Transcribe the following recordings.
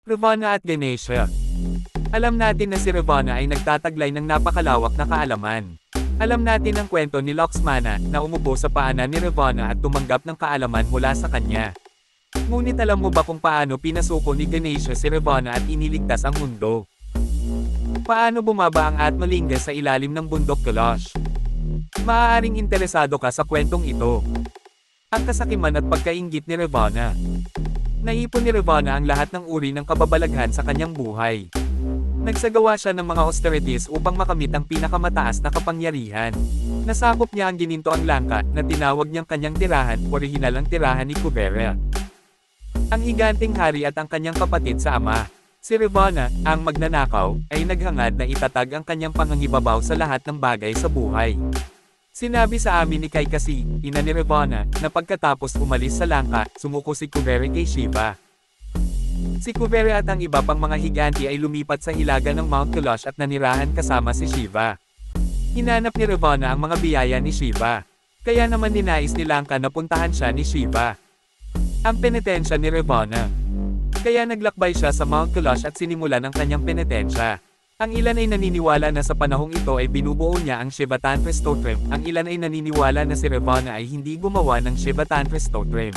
Ravana at Ganesha. Alam natin na si Ravana ay nagtataglay ng napakalawak na kaalaman. Alam natin ang kwento ni Lakshmana na umupo sa paanan ni Ravana at tumanggap ng kaalaman mula sa kanya. Ngunit alam mo ba kung paano pinasuko ni Ganesha si Ravana at iniligtas ang mundo? Paano bumaba ang Atmalinga sa ilalim ng bundok Kailash? Maaaring interesado ka sa kwentong ito. Ang kasakiman at pagkainggit ni Ravana. Naipon ni Ravana ang lahat ng uri ng kababalaghan sa kanyang buhay. Nagsagawa siya ng mga austerities upang makamit ang pinakamataas na kapangyarihan. Nasakop niya ang ginintoang Langka na tinawag niyang kanyang tirahan, orihinal ang tirahan ni Kubera. Ang higanting hari at ang kanyang kapatid sa ama, si Ravana, ang magnanakaw, ay naghangad na itatag ang kanyang pangangibabaw sa lahat ng bagay sa buhay. Sinabi sa amin ni Kaikasi, ina ni Ravana, na pagkatapos umalis sa Langka, sumuko si Kubera kay Shiva. Si Kubera at ang iba pang mga higanti ay lumipat sa hilaga ng Mount Kailash at nanirahan kasama si Shiva. Hinanap ni Ravana ang mga biyaya ni Shiva. Kaya naman ninais ni Langka na puntahan siya ni Shiva. Ang penitensya ni Ravana. Kaya naglakbay siya sa Mount Kailash at sinimulan ang kanyang penitensya. Ang ilan ay naniniwala na sa panahong ito ay binubuo niya ang Shiva Tantra Stotrem. Ang ilan ay naniniwala na si Ravana ay hindi gumawa ng Shiva Tantra Stotrem.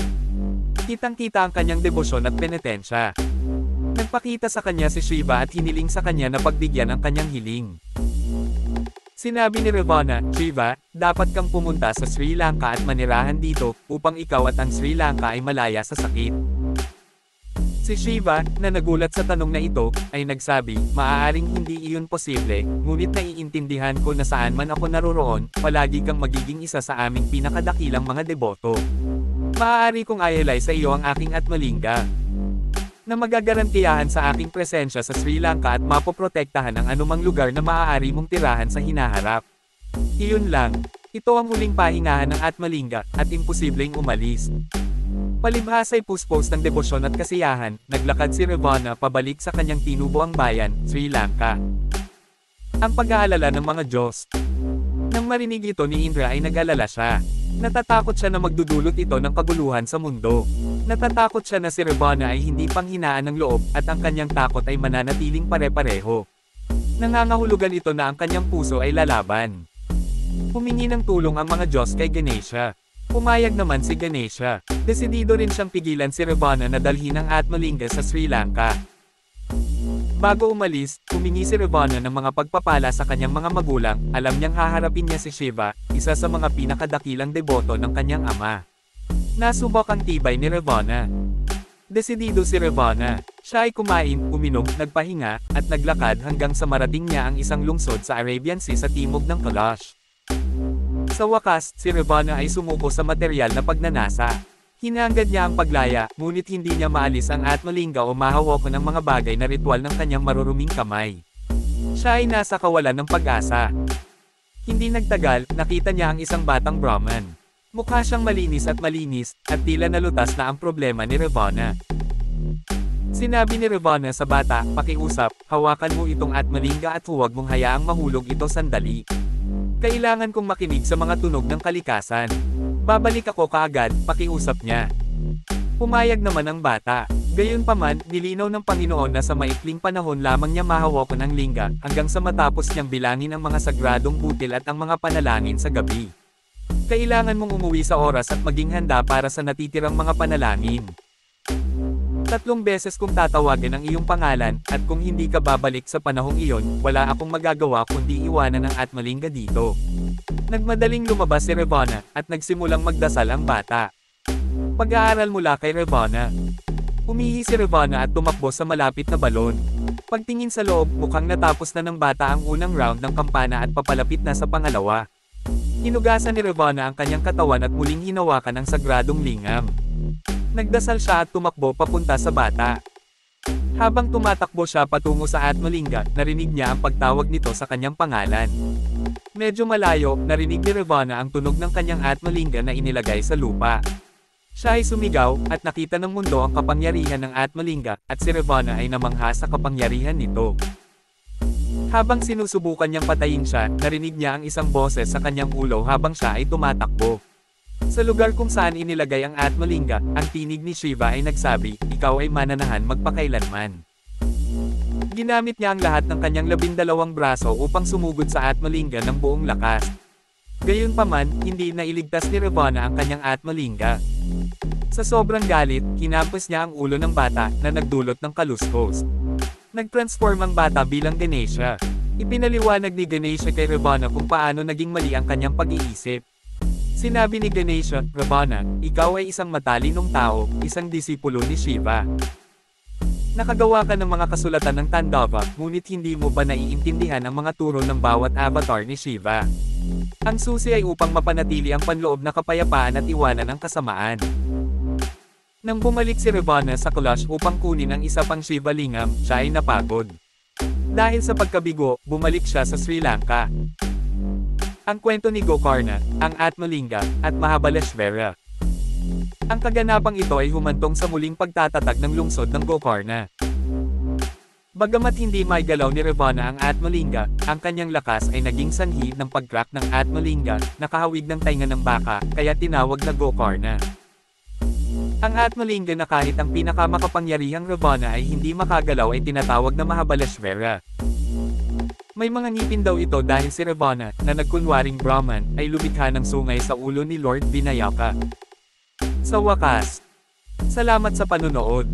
Kitang-kita ang kanyang debosyon at penitensya. Nagpakita sa kanya si Shiva at hiniling sa kanya na pagbigyan ang kanyang hiling. Sinabi ni Ravana, Shiva, dapat kang pumunta sa Sri Lanka at manirahan dito, upang ikaw at ang Sri Lanka ay malaya sa sakit. Si Shiva, na nagulat sa tanong na ito, ay nagsabi, maaaring hindi iyon posible, ngunit naiintindihan ko na saan man ako naroroon, palagi kang magiging isa sa aming pinakadakilang mga deboto. Maaari kong ayalay sa iyo ang aking Atmalinga, na magagarantiyahan sa aking presensya sa Sri Lanka at mapoprotektahan ang anumang lugar na maaari mong tirahan sa hinaharap. Iyon lang, ito ang huling pahingahan ng Atmalinga, at imposibleng umalis. Palibhas ay puspos ng debosyon at kasiyahan, naglakad si Ravana pabalik sa kanyang tinubuang bayan, Sri Lanka. Ang pag-aalala ng mga Diyos. Nang marinig ito ni Indra ay nag-alala siya. Natatakot siya na magdudulot ito ng kaguluhan sa mundo. Natatakot siya na si Ravana ay hindi panghinaan ng loob at ang kanyang takot ay mananatiling pare-pareho. Nangangahulugan ito na ang kanyang puso ay lalaban. Humingi ng tulong ang mga Diyos kay Ganesha. Pumayag naman si Ganesha. Desidido rin siyang pigilan si Ravana na dalhin ang Atmalinga sa Sri Lanka. Bago umalis, humingi si Ravana ng mga pagpapala sa kanyang mga magulang. Alam niyang haharapin niya si Shiva, isa sa mga pinakadakilang deboto ng kanyang ama. Nasubok ang tibay ni Ravana. Desidido si Ravana. Siya ay kumain, uminom, nagpahinga, at naglakad hanggang sa marating niya ang isang lungsod sa Arabian Sea sa timog ng Kailash. Sa wakas, si Ravana ay sumuko sa materyal na pagnanasa. Hinangad niya ang paglaya, ngunit hindi niya maalis ang Atmalinga o mahawakan ng mga bagay na ritual ng kanyang maruruming kamay. Siya ay nasa kawalan ng pag-asa. Hindi nagtagal, nakita niya ang isang batang Brahman. Mukha siyang malinis, at tila nalutas na ang problema ni Ravana. Sinabi ni Ravana sa bata, pakiusap, hawakan mo itong Atmalinga at huwag mong hayaang mahulog ito sandali. Kailangan kong makinig sa mga tunog ng kalikasan. Babalik ako kaagad, pakiusap niya. Pumayag naman ang bata. Gayunpaman, nilinaw ng Panginoon na sa maikling panahon lamang niya mahawakan ang lingga, hanggang sa matapos niyang bilangin ang mga sagradong butil at ang mga panalangin sa gabi. Kailangan mong umuwi sa oras at maging handa para sa natitirang mga panalangin. 3 beses kong tatawagin ang iyong pangalan, at kung hindi ka babalik sa panahong iyon, wala akong magagawa kundi iwanan ang Atmalinga dito. Nagmadaling lumabas si Ravana, at nagsimulang magdasal ang bata. Pag-aaral mula kay Ravana. Umihi si Ravana at tumakbo sa malapit na balon. Pagtingin sa loob, mukhang natapos na ng bata ang unang round ng kampana at papalapit na sa pangalawa. Hinugasan ni Ravana ang kanyang katawan at muling hinawakan ang sagradong lingam. Nagdasal siya at tumakbo papunta sa bata. Habang tumatakbo siya patungo sa Atmalinga, narinig niya ang pagtawag nito sa kanyang pangalan. Medyo malayo, narinig ni Ravana ang tunog ng kanyang Atmalinga na inilagay sa lupa. Siya ay sumigaw, at nakita ng mundo ang kapangyarihan ng Atmalinga, at si Ravana ay namangha sa kapangyarihan nito. Habang sinusubukan niyang patayin siya, narinig niya ang isang boses sa kanyang ulo habang siya ay tumatakbo. Sa lugar kung saan inilagay ang Atmalinga, ang tinig ni Shiva ay nagsabi, ikaw ay mananahan magpakailanman. Ginamit niya ang lahat ng kanyang 12 braso upang sumugod sa Atmalinga ng buong lakas. Gayunpaman, hindi nailigtas ni Ravana ang kanyang Atmalinga. Sa sobrang galit, hinampas niya ang ulo ng bata na nagdulot ng kaluskos. Nag-transform ang bata bilang Ganesha. Ipinaliwanag ni Ganesha kay Ravana kung paano naging mali ang kanyang pag-iisip. Sinabi ni Ganesha, "Ravana, ikaw ay isang matalinong tao, isang disipulo ni Shiva. Nakagawa ka ng mga kasulatan ng Tandava, ngunit hindi mo ba naiintindihan ang mga turo ng bawat avatar ni Shiva? Ang susi ay upang mapanatili ang panloob na kapayapaan at iwanan ang kasamaan." Nang bumalik si Ravana sa Kailash upang kunin ang isa pang Shiva Lingam, siya ay napagod. Dahil sa pagkabigo, bumalik siya sa Sri Lanka. Ang kwento ni Gokarna, ang Atmalinga, at Mahabaleshvara. Ang kaganapang ito ay humantong sa muling pagtatatag ng lungsod ng Gokarna. Bagamat hindi maigalaw ni Ravana ang Atmalinga, ang kanyang lakas ay naging sanhi ng pag-crack ng Atmalinga, nakahawig ng tainga ng baka, kaya tinawag na Gokarna. Ang Atmalinga na kahit ang pinakamakapangyarihang Ravana ay hindi makagalaw ay tinatawag na Mahabaleshvara. May mga ngipin daw ito dahil si Ravana, na nagkunwaring Brahman, ay lumikha ng sungay sa ulo ni Lord Vinayaka. Sa wakas, salamat sa panunood.